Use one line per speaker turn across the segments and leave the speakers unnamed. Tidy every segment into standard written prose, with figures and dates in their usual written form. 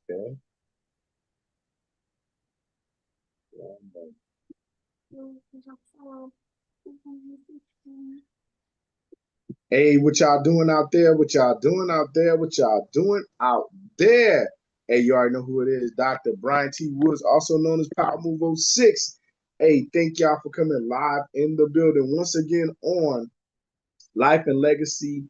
Okay. Hey, what y'all doing out there? What y'all doing out there? What y'all doing out there? Hey, you already know who it is. Dr. Brian T. Woods, also known as Power Move 06. Hey, thank y'all for coming live in the building once again on Life and Legacy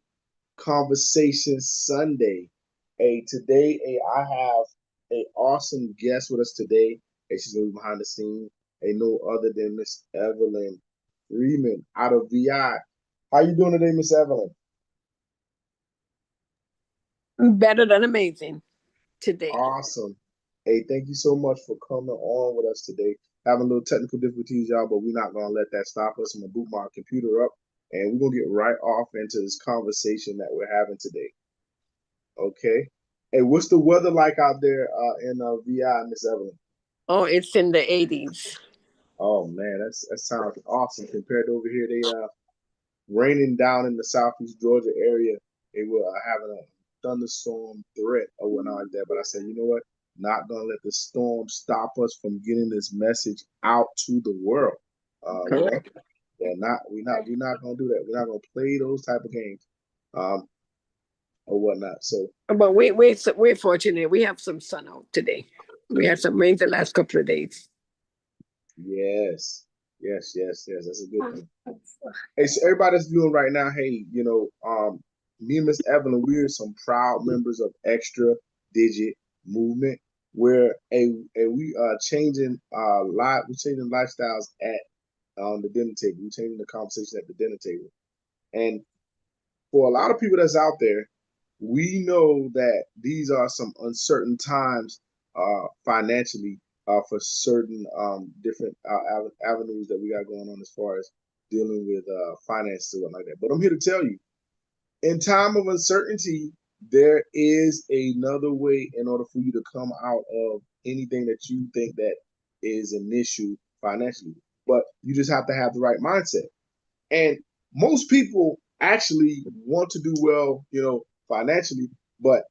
Conversation Sunday. Hey, today, I have a awesome guest with us today. Hey, she's gonna be behind the scenes. Hey, no other than Miss Evelyn Freeman out of VI. How you doing today, Miss Evelyn?
Better than amazing today.
Awesome. Hey, thank you so much for coming on with us today. Having a little technical difficulties, y'all, but we're not gonna let that stop us. I'm gonna boot my computer up, and we're gonna get right off into this conversation that we're having today. Okay. Hey, what's the weather like out there in VI, Miss Evelyn?
Oh, it's in the 80s.
Oh man, that sounds awesome. Compared to over here, they raining down in the southeast Georgia area. They were having a thunderstorm threat or whatnot like that. But I said, you know what? Not gonna let the storm stop us from getting this message out to the world. You know,
Correct.
we're not gonna do that. We're not gonna play those type of games, um, or whatnot. So
But we're fortunate. We have some sun out today. We had some rain the last couple of days.
yes, yes, that's a good thing. Hey, so everybody that's viewing right now, hey, me and Miss Evelyn, we're some proud members of Extra Digit Movement, where we changing we're changing lifestyles at the dinner table. We're changing the conversation at the dinner table. And for a lot of people that's out there, we know that these are some uncertain times financially for certain different avenues that we got going on as far as dealing with finances and whatnot like that. But I'm here to tell you, in time of uncertainty, there is another way in order for you to come out of anything that you think that is an issue financially. But you just have to have the right mindset. And most people actually want to do well, financially, but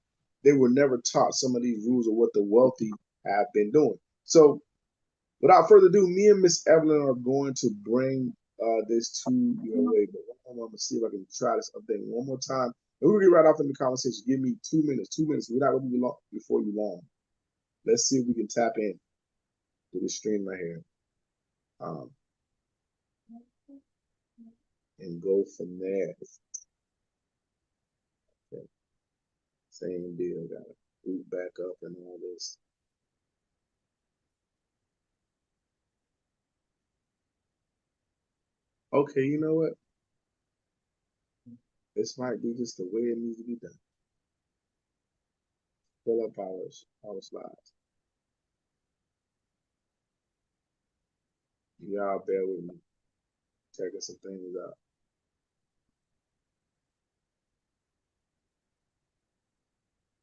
they were never taught some of these rules of what the wealthy have been doing. So, without further ado, me and Miss Evelyn are going to bring this to your way. But I'm going to see if I can try this update one more time. And we'll get right off in the conversation. Give me 2 minutes. 2 minutes. We're not going to be long before you long. Let's see if we can tap in to the stream right here. Um, and go from there. Okay. Same deal. Got to boot back up and all this. Okay, you know what? This might be just the way it needs to be done. Fill up our slides. Y'all bear with me. Checking some things out.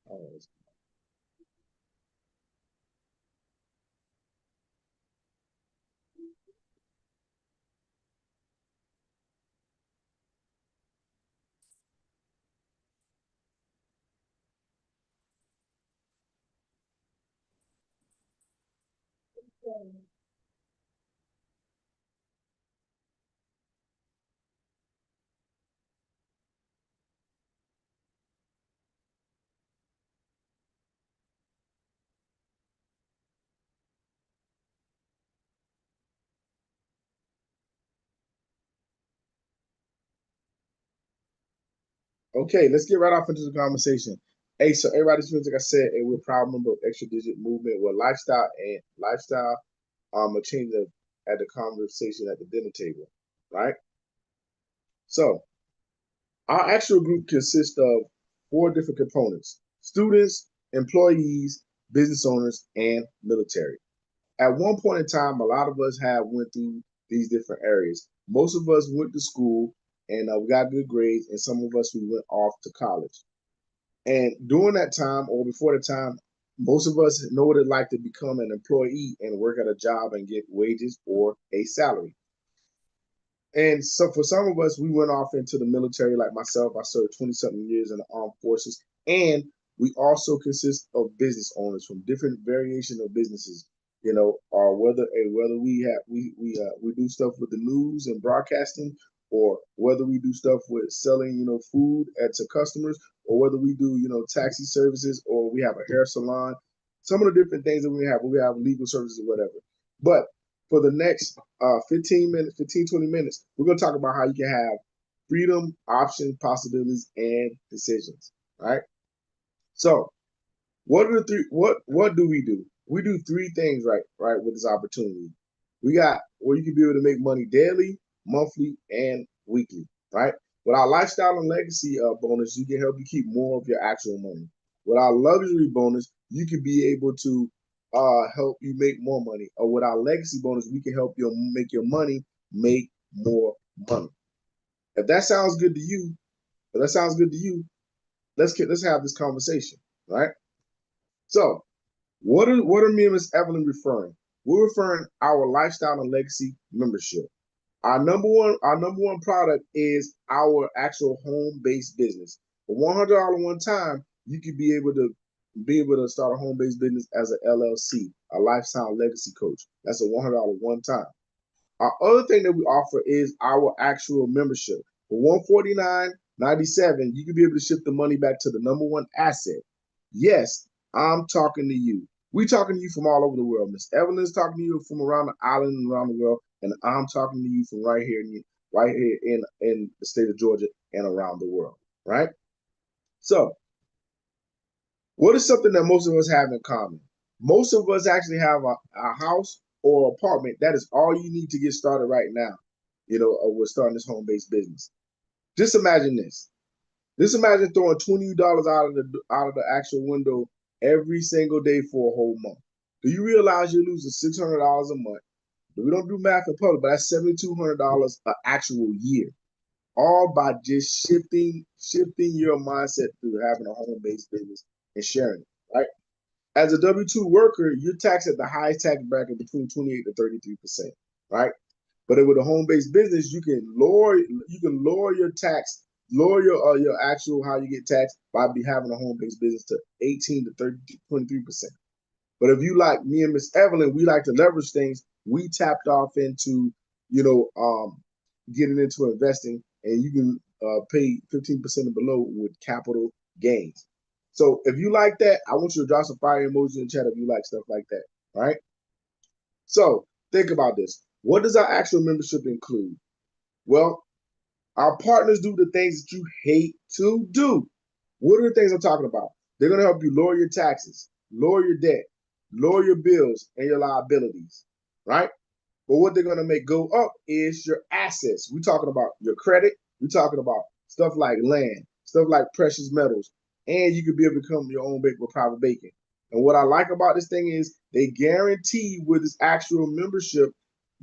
Oh, okay, let's get right off into the conversation. Hey, so everybody's feels like I said, and we're proud member of Extra Digit Movement, where lifestyle a change at the conversation at the dinner table, right? So our actual group consists of four different components. students, employees, business owners, and military. At one point in time, a lot of us have went through these different areas. Most of us went to school and we got good grades, and some of us we went off to college. And during that time or before the time, most of us know what it's like to become an employee and work at a job and get wages or a salary. And so for some of us, we went off into the military, like myself. I served 20 something years in the armed forces. And we also consist of business owners from different variation of businesses, or whether we do stuff with the news and broadcasting, or whether we do stuff with selling, food to customers, or whether we do, taxi services, or we have a hair salon. Some of the different things that we have legal services or whatever. But for the next 15 minutes, 15, 20 minutes, we're going to talk about how you can have freedom, options, possibilities, and decisions. Right. So what are the three, what do we do? We do three things right with this opportunity. We got where you can be able to make money daily, monthly, and weekly, right? With our lifestyle and legacy bonus, you can help you keep more of your actual money. With our luxury bonus, you can be able to help you make more money. Or with our legacy bonus, we can help you make your money make more money. If that sounds good to you, let's have this conversation, right? So what are me and Miss Evelyn referring? We're referring our lifestyle and legacy membership. Our number one product is our actual home-based business. For $100 one time, you could be able to start a home-based business as an LLC, a lifestyle legacy coach. That's a $100 one time. Our other thing that we offer is our actual membership. For $149.97, you can be able to shift the money back to the number one asset. Yes, I'm talking to you. We talking to you from all over the world. Miss Evelyn's talking to you from around the island and around the world, and I'm talking to you from right here in the state of Georgia and around the world. Right. So, what is something that most of us have in common? Most of us actually have a house or apartment. That is all you need to get started right now. With starting this home-based business. Just imagine this. Just imagine throwing $20 out of the actual window every single day for a whole month. Do you realize you're losing $600 a month? We don't do math in public, but that's $7,200 an actual year, all by just shifting your mindset through having a home-based business and sharing it, right? As a W-2 worker, you're taxed at the highest tax bracket between 28 to 33%, right? But with a home-based business, you can lower your tax, lower your actual how you get taxed by having a home-based business to 18 to 30 to 23%. But if you like me and Miss Evelyn, we like to leverage things. We tapped off into, getting into investing, and you can pay 15% and below with capital gains. So if you like that, I want you to drop some fire emoji in the chat if you like stuff like that. All right. So think about this. What does our actual membership include? Well, our partners do the things that you hate to do. What are the things I'm talking about? They're going to help you lower your taxes, lower your debt, lower your bills and your liabilities, right? But what they're going to make go up is your assets. We're talking about your credit. We're talking about stuff like land, stuff like precious metals, and you could be able to become your own bank with private banking. And what I like about this thing is they guarantee with this actual membership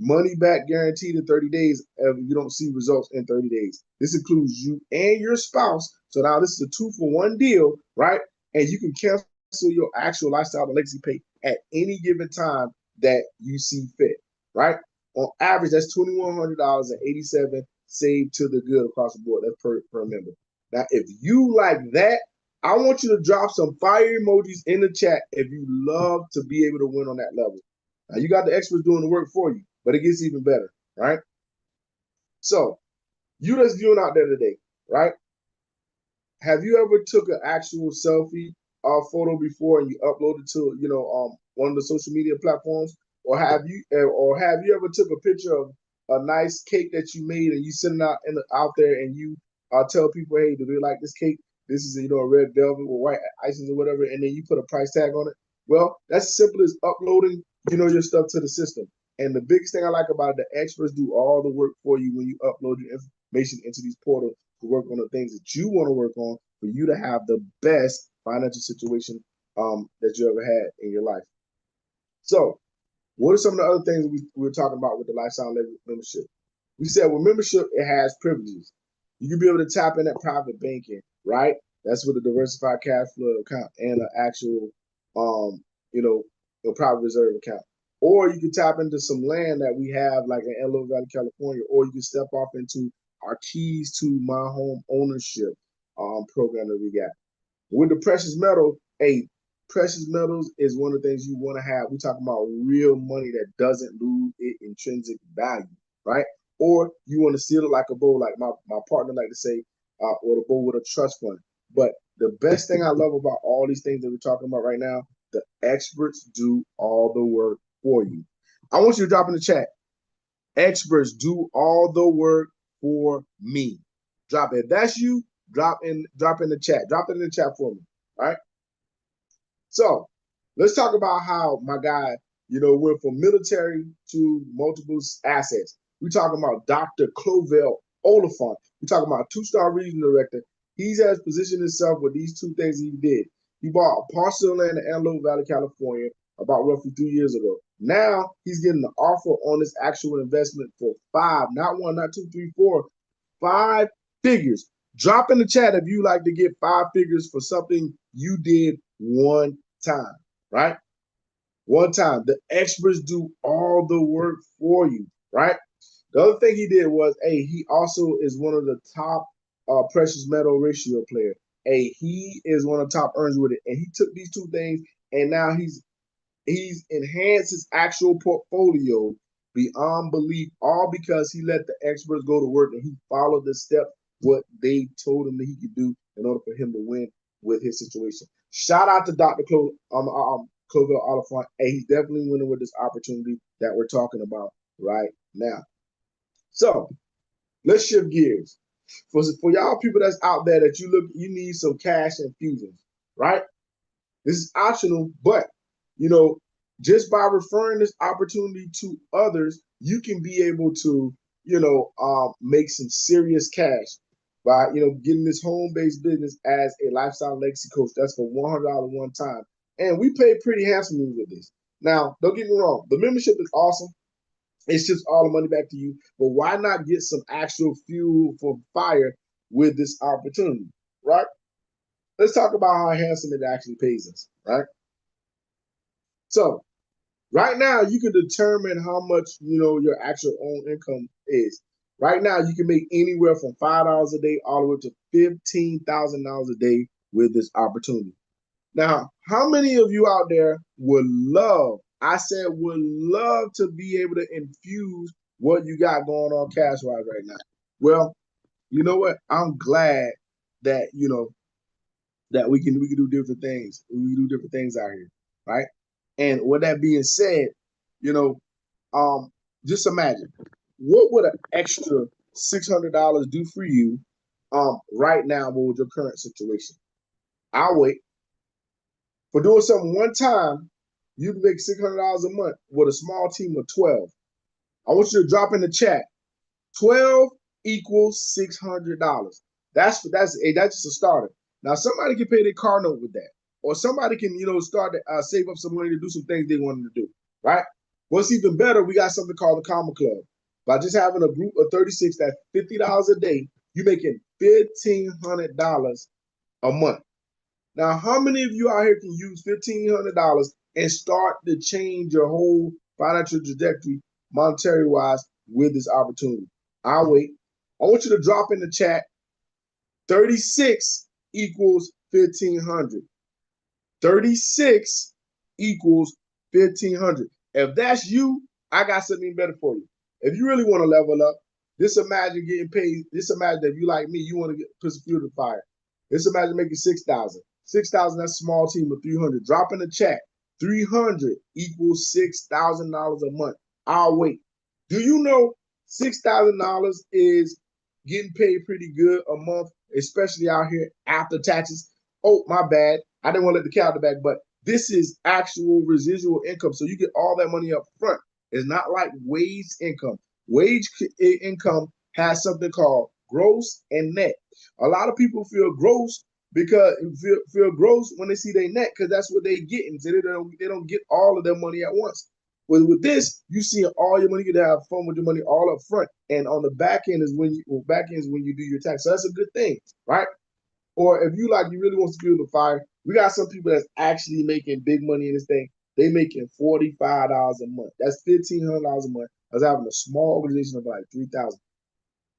money back guaranteed in 30 days if you don't see results in 30 days. This includes you and your spouse. So now this is a 2-for-1 deal, right? And you can cancel your actual lifestyle and legacy pay at any given time that you see fit, right? On average, that's $2,100.87 saved to the good across the board. That's per member. Now, if you like that, I want you to drop some fire emojis in the chat if you love to be able to win on that level. Now, you got the experts doing the work for you, but it gets even better, right? So, you that's viewing out there today, right? Have you ever took an actual selfie photo before and you uploaded to one of the social media platforms, or have you ever took a picture of a nice cake that you made and you send it out there and you tell people, hey, do they like this cake? This is a red velvet with white icing or whatever, and then you put a price tag on it. Well, that's as simple as uploading your stuff to the system. And the biggest thing I like about it, the experts do all the work for you when you upload your information into these portals to work on the things that you want to work on for you to have the best financial situation that you ever had in your life. So, what are some of the other things we were talking about with the lifestyle membership? We said with membership, it has privileges. You can be able to tap in at private banking, right? That's with a diversified cash flow account and an actual, you know, a private reserve account. Or you can tap into some land that we have, like in Antelope Valley, California, or you can step off into our keys to my home ownership program that we got. With the precious metal, hey, precious metals is one of the things you want to have. We talking about real money that doesn't lose its intrinsic value, right? Or you want to seal it like a bowl, like my partner like to say, or the bowl with a trust fund. But the best thing I love about all these things that we're talking about right now, the experts do all the work for you. I want you to drop in the chat. Experts do all the work for me. Drop it. If that's you, drop in the chat. Drop it in the chat for me. All right. So let's talk about how my guy, went from military to multiple assets. We're talking about Dr. Clovell Oliphant. We're talking about a two-star regional director. He has positioned himself with these two things he did. He bought a parcel of land in Antelope Valley, California, about roughly 3 years ago. Now he's getting an offer on this actual investment for five, not one, not two, three, four, 5 figures. Drop in the chat if you like to get 5 figures for something you did one time, right? One time. The experts do all the work for you, right? The other thing he did was, he also is one of the top precious metal ratio player. He is one of the top earners with it. And he took these two things and now he's enhanced his actual portfolio beyond belief, all because he let the experts go to work and he followed the steps what they told him that he could do in order for him to win with his situation. Shout out to Dr. Clovell Oliphant. He's definitely winning with this opportunity that we're talking about right now. So let's shift gears. For y'all people that's out there that you need some cash infusions, right? This is optional, but just by referring this opportunity to others, you can be able to, make some serious cash by, getting this home-based business as a lifestyle legacy coach. That's for $100 one time. And we pay pretty handsomely with this. Now, don't get me wrong. The membership is awesome. It's just all the money back to you. But why not get some actual fuel for fire with this opportunity, right? Let's talk about how handsome it actually pays us, right? So right now you can determine how much, your actual own income is. Right now you can make anywhere from $5 a day all the way to $15,000 a day with this opportunity. Now, how many of you out there would love to be able to infuse what you got going on cash-wise right now? Well, you know what? I'm glad that, that we can do different things. We can do different things out here, right? And with that being said, just imagine what would an extra $600 do for you right now with your current situation. I'll wait. For doing something one time, you can make $600 a month with a small team of 12. I want you to drop in the chat. 12 equals $600. That's just a starter. Now somebody can pay their car note with that, or somebody can start to save up some money to do some things they wanted to do. Right? What's even better, we got something called the Comma Club. By just having a group of 36, that's $50 a day, you're making $1,500 a month. Now, how many of you out here can use $1,500 and start to change your whole financial trajectory, monetary wise, with this opportunity? I'll wait. I want you to drop in the chat. 36 equals 1,500. 36 equals 1,500. If that's you, I got something better for you. If you really want to level up, just imagine getting paid. Just imagine if you like me, you want to put some fuel to fire. Just imagine making 6,000. 6,000, that's a small team of 300. Drop in the chat. 300 equals $6,000 a month. I'll wait. Do you know $6,000 is getting paid pretty good a month, especially out here after taxes? Oh, my bad. I didn't want to let the calendar back, but this is actual residual income. So you get all that money up front. It's not like wage income. Wage income has something called gross and net. A lot of people feel gross because it feel gross when they see their net, because that's what they getting. So they don't get all of their money at once. With this, you see all your money. You can have fun with your money all up front, and on the back end is when you do your tax. So that's a good thing, right? Or if you like, you really want to fuel the fire. We got some people that's actually making big money in this thing. They making $45 a month. That's $1,500 a month. That's having a small organization of like 3,000.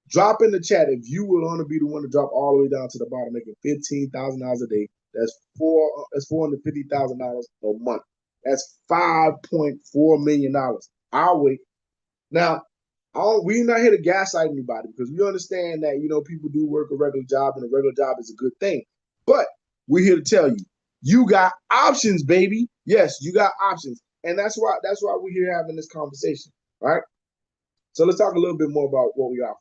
Drop in the chat if you would want to be the one to drop all the way down to the bottom, making $15,000 a day. That's $450,000 a month. That's $5.4 million. I'll wait. Now, we're not here to gaslight anybody, because we understand that people do work a regular job, and a regular job is a good thing. But we're here to tell you, you got options, baby. Yes, you got options, and that's why we're here having this conversation, right? So let's talk a little bit more about what we offer.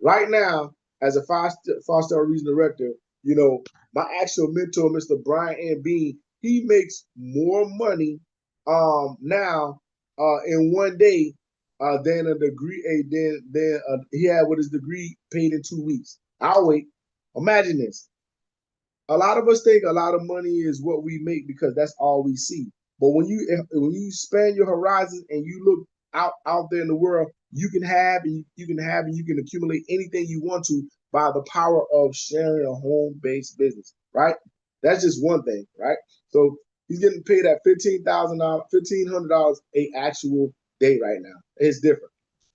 Right now, as a five-star regional director, my actual mentor, Mr. Bryan Bean, he makes more money now in one day than a degree than he had with his degree paid in 2 weeks. I'll wait. Imagine this. A lot of us think a lot of money is what we make because that's all we see. But when you span your horizons and you look out there in the world, you can have and you can accumulate anything you want to by the power of sharing a home-based business, right? That's just one thing, right? So he's getting paid at $1,500 a actual day right now. It's different.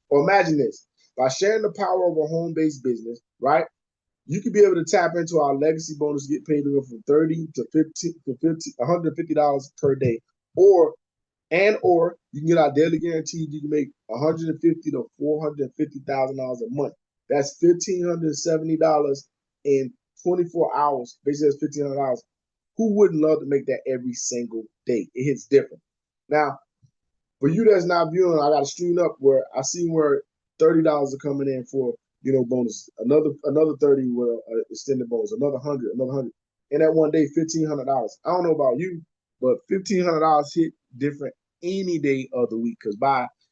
Or imagine this: by sharing the power of a home-based business, right? You could be able to tap into our legacy bonus, get paid from $30 to $150 per day, or you can get our daily guaranteed. You can make $150 to $450,000 a month. That's $1,570 in 24 hours. Basically, that's $1,500. Who wouldn't love to make that every single day? It hits different. Now, for you that's not viewing, I got a stream up where I see where $30 are coming in for bonus. Another 30 with extended bonus. Another 100. And that one day, $1,500. I don't know about you, but $1,500 hit different any day of the week. Because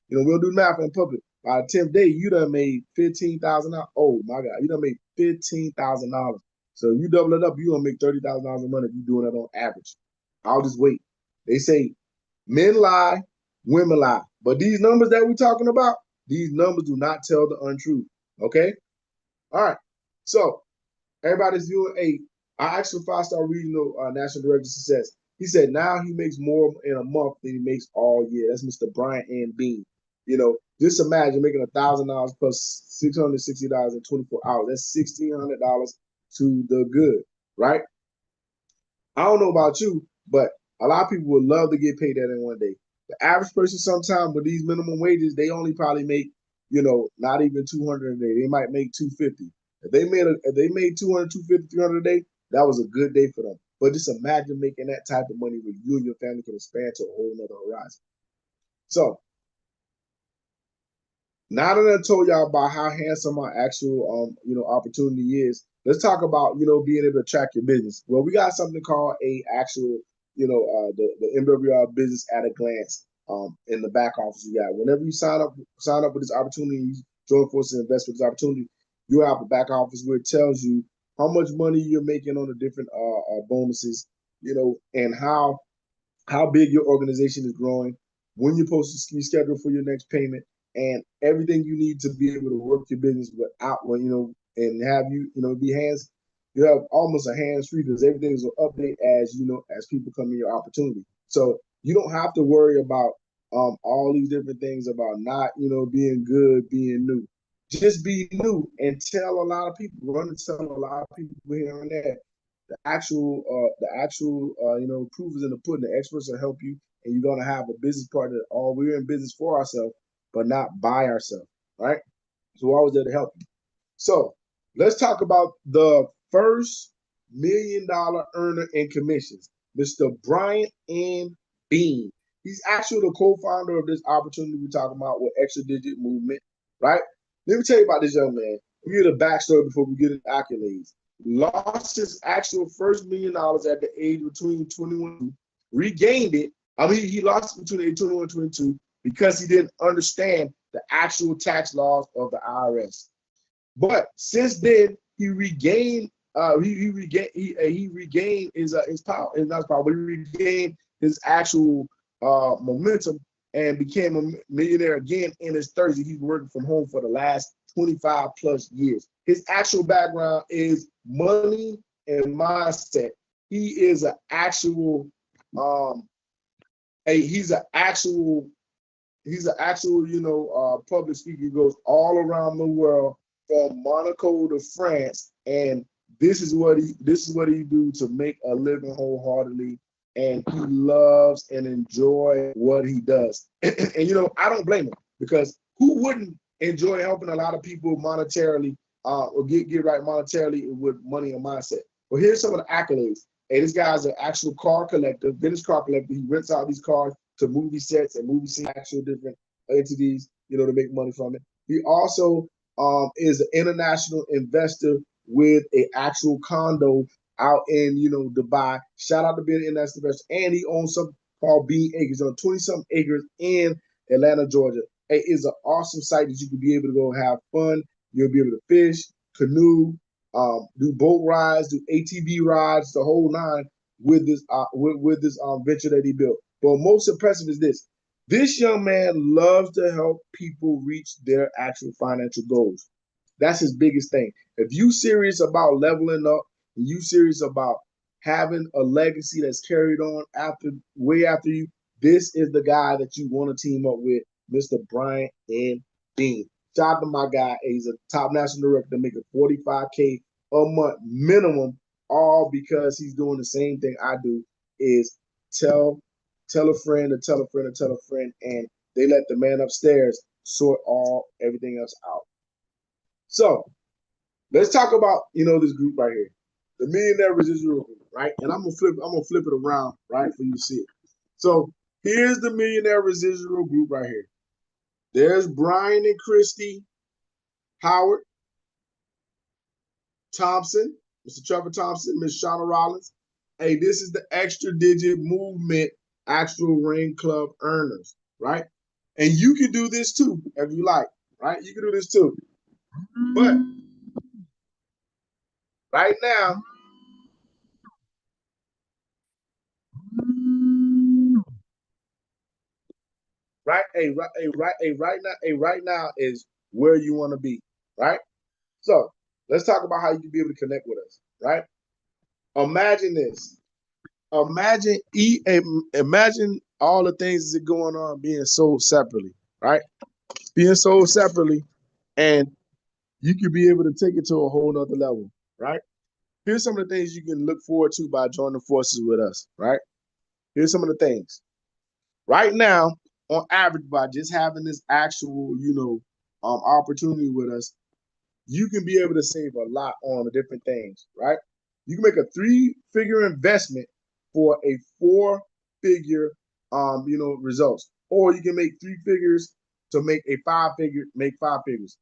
we'll do math in public. By the 10th day, you done made $15,000. Oh my God, you done made $15,000. So you double it up, you gonna make $30,000 a month if you're doing it on average. I'll just wait. They say men lie, women lie. But these numbers that we're talking about, these numbers do not tell the untruth. Okay? All right. So everybody's viewing our actual five-star regional national director of success. He said now he makes more in a month than he makes all year. That's Mr. Bryan Bean. Just imagine making $1,000 plus $660 in 24 hours. That's $1,600 to the good, right? I don't know about you, but a lot of people would love to get paid that in one day. The average person sometimes with these minimum wages, they only probably make, not even 200 a day. They might make 250. If they made 200, 250, 300 a day, that was a good day for them. But just imagine making that type of money where you and your family can expand to a whole nother horizon. So now that I told y'all about how handsome our actual opportunity is, let's talk about being able to track your business. Well, we got something called a actual the MWR business at a glance in the back office. You got whenever you sign up with this opportunity, join forces and invest with this opportunity, you have a back office where it tells you how much money you're making on the different bonuses, and how big your organization is growing, when you're supposed to be scheduled for your next payment, and everything you need to be able to work your business without and have be hands. You have almost a hands free because everything is on update as people come in your opportunity. So you don't have to worry about all these different things about not being good, being new. Just be new and tell a lot of people. Run and tell a lot of people here and there. The actual proof is in the pudding. The experts will help you, and you're gonna have a business partner. We're in business for ourselves, but not by ourselves, right? So we're always there to help you. So let's talk about the first $1 million earner in commissions, Mr. Bryan Bean. He's actually the co-founder of this opportunity we're talking about with Extra Digit Movement, right? Let me tell you about this young man. Let me get a backstory before we get into accolades. Lost his actual first $1 million at the age between 21, regained it. He lost it between age 21 and 22 because he didn't understand the actual tax laws of the IRS. But since then, he regained he regained his power, not his power, but he regained his actual momentum and became a millionaire again in his 30s. He's working from home for the last 25 plus years. His actual background is money and mindset. He is an actual he's an actual public speaker. He goes all around the world from Monaco to France, and this is what he do to make a living wholeheartedly, and he loves and enjoy what he does. And I don't blame him, because who wouldn't enjoy helping a lot of people monetarily, or get right monetarily with money and mindset? Well, here's some of the accolades. Hey, this guy's an actual car collector, vintage car collector. He rents out these cars to movie sets and movie scenes, actual different entities, to make money from it. He also is an international investor with an actual condo out in, Dubai. Shout out to being an international investor. And he owns something called Bean Acres, on 20-something acres in Atlanta, Georgia. It is an awesome site that you can be able to go have fun. You'll be able to fish, canoe, do boat rides, do ATV rides, the whole nine with this venture that he built. But most impressive is this: this young man loves to help people reach their actual financial goals. That's his biggest thing. If you serious about leveling up, and you serious about having a legacy that's carried on way after you, this is the guy that you want to team up with, Mr. Bryan N. Bean. Shout out to my guy. He's a top national director making $45K a month minimum, all because he's doing the same thing I do, is tell a friend, to tell a friend, to tell a friend, and they let the man upstairs sort everything else out. So let's talk about this group right here, the Millionaire Residual Group, right? And I'm gonna flip it around, right, for you to see it. So here's the Millionaire Residual Group right here. There's Bryan and Christy Howard Thompson, Mr. Trevor Thompson, Miss Shauna Rollins. Hey, this is the Extra Digit Movement Actual Ring Club earners, right? And you can do this too if you like, right? You can do this too. But right now, right now is where you want to be, right? So let's talk about how you can be able to connect with us, right? Imagine this. Imagine all the things that are going on being sold separately, right? Being sold separately, and you could be able to take it to a whole nother level, right? Here's some of the things you can look forward to by joining forces with us, right? Here's some of the things. Right now, on average, by just having this actual, opportunity with us, you can be able to save a lot on the different things, right? You can make a 3-figure investment for a 4-figure, results, or you can make 3 figures to make a 5 figures.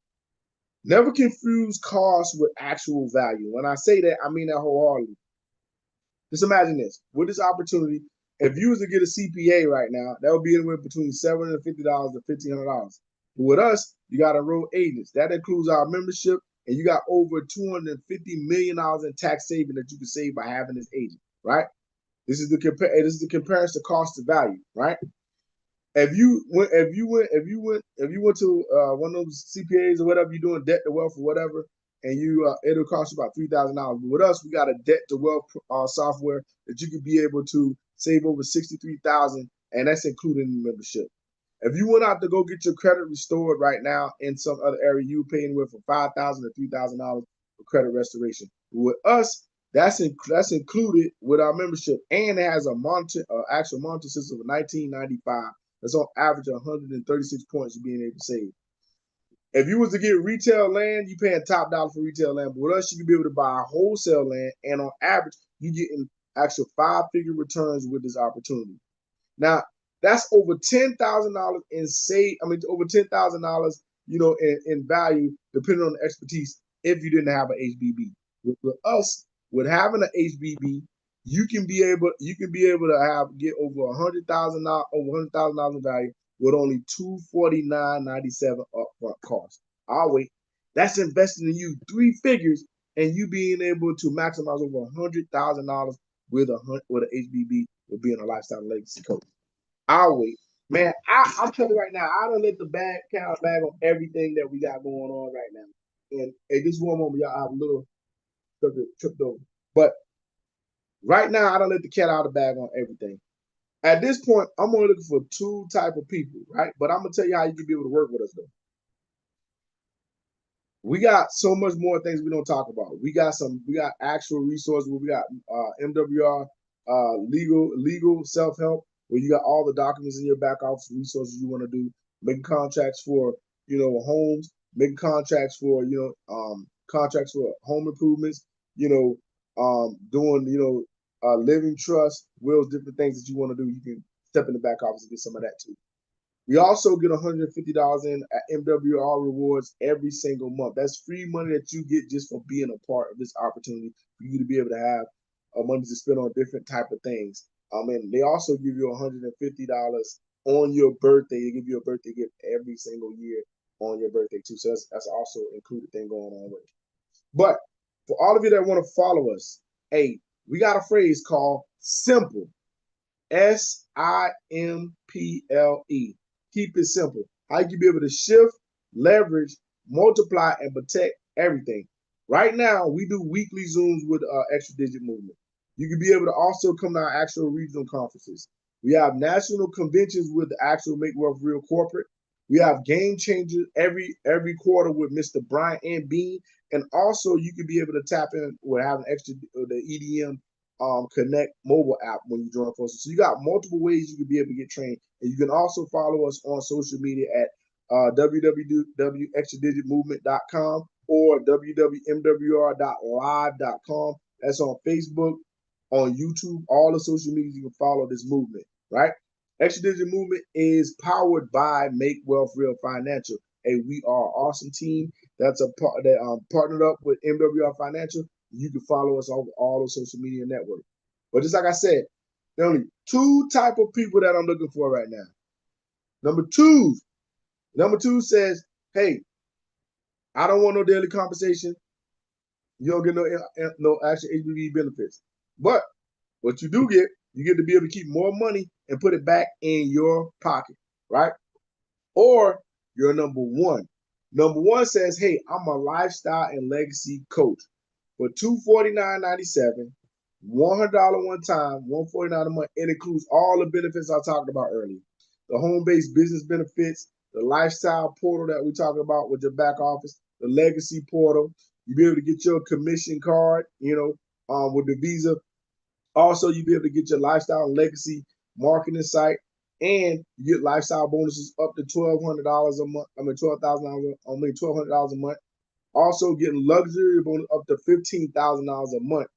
Never confuse cost with actual value. When I say that, I mean that wholeheartedly. Just imagine this: with this opportunity, if you was to get a CPA right now, that would be anywhere between $750 to $1,500. But with us, you got enrolled agents. That includes our membership, and you got over $250 million in tax saving that you can save by having this agent, right? This is the comparison cost to value, right? If you went to one of those CPAs or whatever, you're doing debt to wealth or whatever, and it'll cost you about $3,000. But with us, we got a debt to wealth software that you could be able to save over $63,000, and that's including the membership. If you went out to go get your credit restored right now in some other area, you pay anywhere from $5,000 to $3,000 for credit restoration. With us, that's included with our membership, and it has a actual monitor system of 1995. That's on average 136 points of being able to save. If you was to get retail land, you paying top dollar for retail land. But with us, you can be able to buy wholesale land, and on average, you getting actual 5-figure returns with this opportunity. Now, that's over $10,000 over $10,000, in value, depending on the expertise, if you didn't have an HBB. With us, with having an HBB, you can be able to get over $100,000 in value with only $249.97 upfront cost. I'll wait. That's investing in you 3 figures, and you being able to maximize over $100,000 with an HBB with being a lifestyle legacy coach. I'll wait. Man, I'm telling you right now, I don't let the cat out bag on everything that we got going on right now. And at this one moment, y'all have a little tripped over. But right now, I don't let the cat out of the bag on everything. At this point, I'm only looking for two type of people, right? But I'm gonna tell you how you can be able to work with us though. We got so much more things we don't talk about. We got actual resources. We got MWR, legal self help, where you got all the documents in your back office resources you want to do, making contracts for homes, making contracts for contracts for home improvements, doing living trust, wills, different things that you want to do. You can step in the back office and get some of that too. We also get $150 in MWR rewards every single month. That's free money that you get just for being a part of this opportunity for you to be able to have money to spend on different type of things. And they also give you $150 on your birthday. They give you a birthday gift every single year on your birthday too. So that's also included thing going on with it. But for all of you that want to follow us, hey, we got a phrase called simple. SIMPLE. Keep it simple. How you can be able to shift, leverage, multiply, and protect everything. Right now, we do weekly Zooms with Extra Digit Movement. You can be able to also come to our actual regional conferences. We have national conventions with the actual Make Wealth Real Corporate. We have game changers every quarter with Mr. Bryan and Bean. And also, you can be able to tap in with having extra the EDM Connect mobile app when you join forces. So you got multiple ways you can be able to get trained. And you can also follow us on social media at www.extradigitmovement.com or www.mwr.live.com. That's on Facebook, on YouTube, all the social media you can follow this movement, right? Extra Digit Movement is powered by Make Wealth Real Financial. We are an awesome team that's partnered up with MWR Financial. You can follow us on all the social media networks. But just like I said, there are only two type of people that I'm looking for right now. Number two says, hey, I don't want no daily compensation. You don't get no actual HBB benefits. But what you do get, you get to be able to keep more money and put it back in your pocket, right? Or you're number one. Number one says, hey, I'm a lifestyle and legacy coach. For $249.97, $100 one time, $149 a month. It includes all the benefits I talked about earlier. The home-based business benefits, the lifestyle portal that we talked about with your back office, the legacy portal. You'll be able to get your commission card, with the Visa. Also, you'll be able to get your lifestyle and legacy marketing site, and you get lifestyle bonuses up to $1,200 a month. $1,200 a month. Also getting luxury bonus up to $15,000 a month.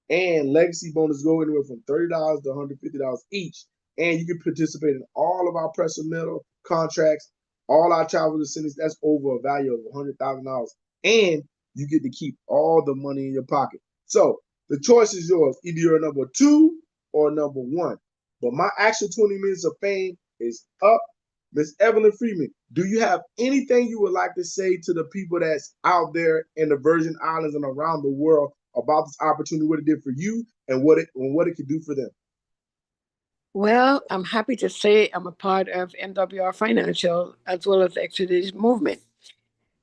And legacy bonus go anywhere from $30 to $150 each. And you can participate in all of our precious metal contracts, all our travel incentives. That's over a value of $100,000. And you get to keep all the money in your pocket. So the choice is yours. Either you're number two or number one. But my actual 20 minutes of fame is up. Miss Evelyn Freeman, do you have anything you would like to say to the people that's out there in the Virgin Islands and around the world about this opportunity, what it did for you and what it could do for them?
Well, I'm happy to say I'm a part of MWR Financial as well as the Extra Digit Movement.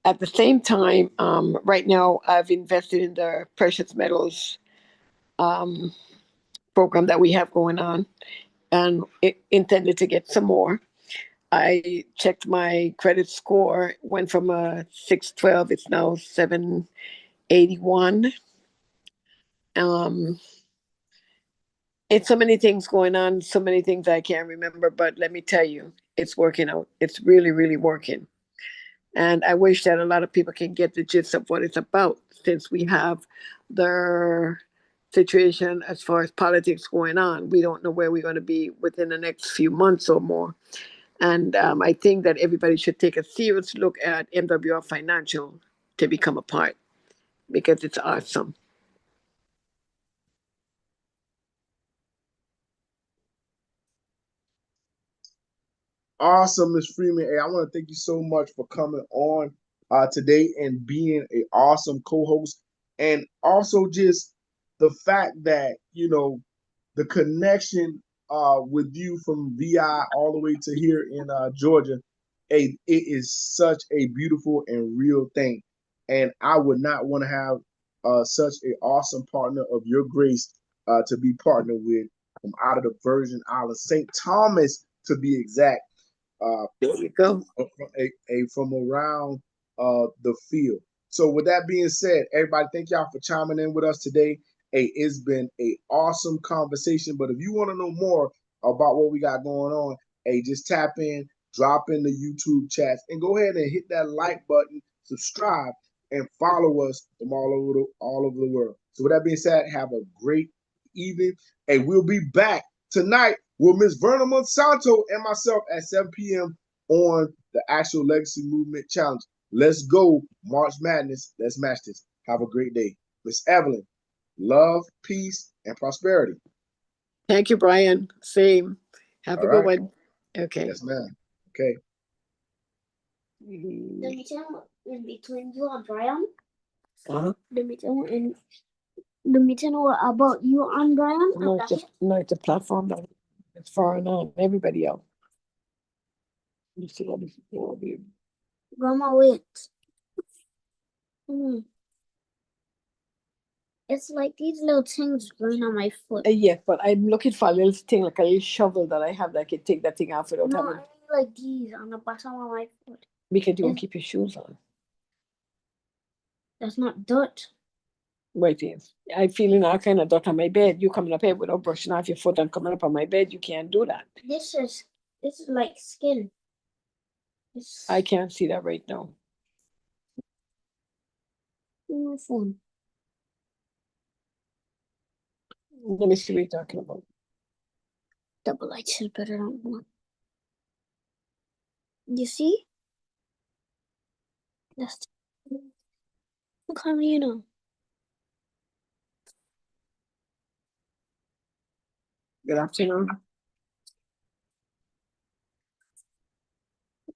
At the same time, right now I've invested in the precious metals um, program that we have going on, and intended to get some more. I checked my credit score, went from a 612, it's now 781. Um, it's so many things going on, so many things I can't remember, but let me tell you, it's working out. It's really, really working. And I wish that a lot of people can get the gist of what it's about, since we have the situation as far as politics going on. We don't know where we're going to be within the next few months or more. And I think that everybody should take a serious look at MWR Financial to become a part, because it's awesome.
Awesome, Miss Freeman. Hey, I want to thank you so much for coming on today and being an awesome co-host and also just the fact that the connection with you from VI all the way to here in Georgia, it is such a beautiful and real thing. And I would not want to have such an awesome partner of your grace to be partnered with from out of the Virgin Islands, St. Thomas to be exact.
There you go.
From around the field. So with that being said, everybody, thank y'all for chiming in with us today. Hey, it's been a awesome conversation. But if you want to know more about what we got going on, hey, just tap in, drop in the YouTube chats, and go ahead and hit that like button, subscribe, and follow us from all over the world. So with that being said, have a great evening. Hey, we'll be back tonight with Miss Verna Monsanto and myself at 7 p.m. on the actual Legacy Movement Challenge. Let's go, March Madness. Let's match this. Have a great day. Miss Evelyn, love, peace, and prosperity.
Thank you, Bryan. Same. Have
All
a good
right.
one. Okay.
Yes, ma'am. Okay.
Let me tell you in between you and Bryan.
Uh-huh.
Let me tell you about you and Bryan.
No, it's a platform that it's foreign on everybody else. You see what this is.
Grandma, wait. It's like these little things growing on my foot.
Yes, but I'm looking for a little thing, like a little shovel that I have that I can take that thing off without
No,
having.
I mean like these on the bottom of my foot.
Because you won't keep your shoes on.
That's not dirt.
Right, yes. I feeling all kind of dirt on my bed. You coming up here without brushing off your foot and coming up on my bed. You can't do that.
This is like skin.
I can't see that right now.
My phone.
Let me see what you're talking about.
Double lights is better than one. You see? That's look how many you know.
Good afternoon.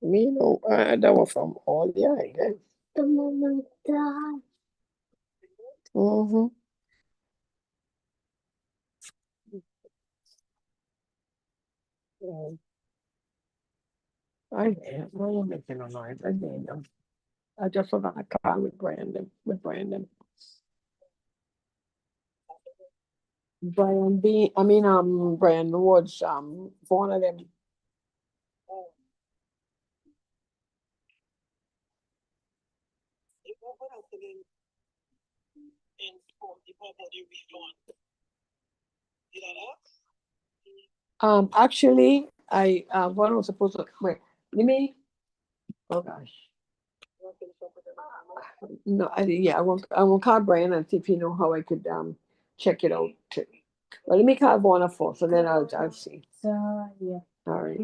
Me no, that was from all I guess.
The moment that.
Mm-hmm. I am making a noise. I did them. I just was on a call with Brandon. Brian Woods, one of them. Actually, what I was supposed to wait. Let me. Oh gosh. No, yeah, I won't call Brian and see if he know how I could check it out too. Well, let me call Warner first, and then I'll see.
So yeah.
All right.